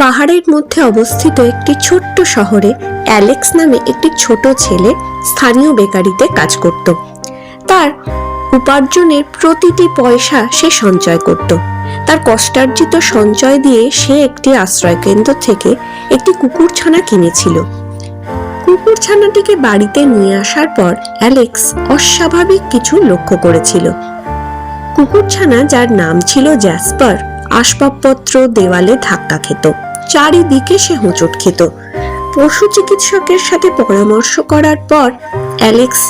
পাহাড়ের মধ্যে অবস্থিত একটি ছোট্ট শহরে অ্যালেক্স নামে একটি ছোট ছেলে স্থানীয় বেকারিতে কাজ করত। তার উপার্জনের প্রতিটি পয়সা সে সঞ্চয় করত। তার কষ্টার্জিত সঞ্চয় দিয়ে সে একটি আশ্রয়কেন্দ্র থেকে একটি কুকুরছানা কিনেছিল। কুকুরছানাটিকে বাড়িতে নিয়ে আসার পর অ্যালেক্স অস্বাভাবিক কিছু লক্ষ্য করেছিল। কুকুরছানা, যার নাম ছিল জ্যাসপার, আসবাবপত্র দেওয়ালে ধাক্কা খেত, চারিদিকে সে হোঁচট খেত। পশু চিকিৎসকের সাথে পরামর্শ করার পর অ্যালেক্স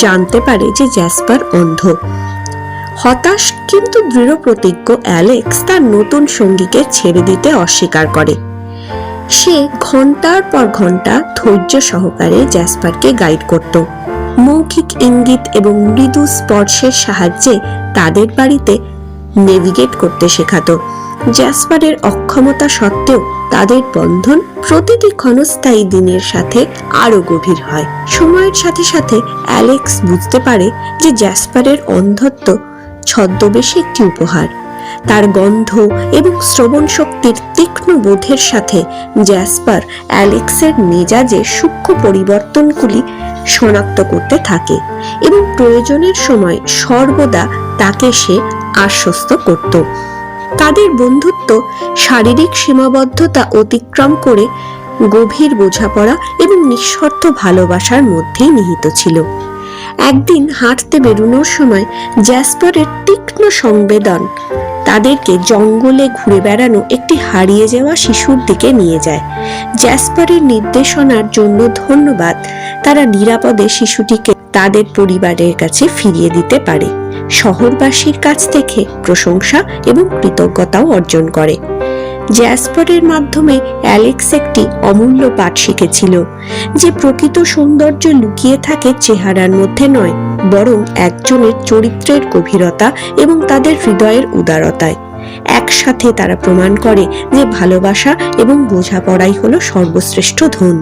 জানতে পারে যে জ্যাসপার অন্ধ। হতাশ কিন্তু দৃঢ় প্রতিজ্ঞ অ্যালেক্স তার নতুন সঙ্গীকে ছেড়ে দিতে অস্বীকার করে। সে ঘন্টার পর ঘন্টা ধৈর্য সহকারে জ্যাসপারকে গাইড করত, মৌখিক ইঙ্গিত এবং মৃদু স্পর্শের সাহায্যে তাদের বাড়িতে নেভিগেট করতে শেখাতো। জ্যাসপারের অক্ষমতা সত্ত্বেও তাদের বন্ধন প্রতিটি ক্ষণস্থায়ী দিনের সাথে আরো গভীর হয়। সময়ের সাথে সাথে অ্যালেক্স বুঝতে পারে যে জ্যাসপারের অন্ধত্ব ছদ্মবেশী একটি উপহার। তার গন্ধ এবং শ্রবণ শক্তির তীক্ষ্ণ বোধের সাথে জ্যাসপার অ্যালেক্সের মেজাজে সূক্ষ্ম পরিবর্তনগুলি শনাক্ত করতে থাকে এবং প্রয়োজনের সময় সর্বদা তাকে সে আশ্বস্ত করত। তাদের বন্ধুত্ব শারীরিক সীমাবদ্ধতা অতিক্রম করে গভীর বোঝাপড়া এবং নিঃস্বার্থ ভালোবাসার মধ্যেই নিহিত ছিল। একদিন হাঁটতে বেরোনোর সময় জ্যাসপারের তীক্ষ্ণ সংবেদন তাদেরকে জঙ্গলে ঘুরে বেড়ানো একটি হারিয়ে যাওয়া শিশুর দিকে নিয়ে যায়। জ্যাসপারের নির্দেশনার জন্য ধন্যবাদ। তারা নিরাপদে শিশুটিকে তাদের পরিবারের কাছে ফিরিয়ে দিতে পারে। শহরবাসীর কাছ থেকে প্রশংসা এবং কৃতজ্ঞতাও অর্জন করে। জ্যাসপারের মাধ্যমে অ্যালেক্স একটি অমূল্য পাঠ শিখেছিল যে প্রকৃত সৌন্দর্য লুকিয়ে থাকে চেহারার মধ্যে নয়, বরং একজনের চরিত্রের গভীরতা এবং তাদের হৃদয়ের উদারতায়। একসাথে তারা প্রমাণ করে যে ভালোবাসা এবং বোঝাপড়াই হলো সর্বশ্রেষ্ঠ ধন।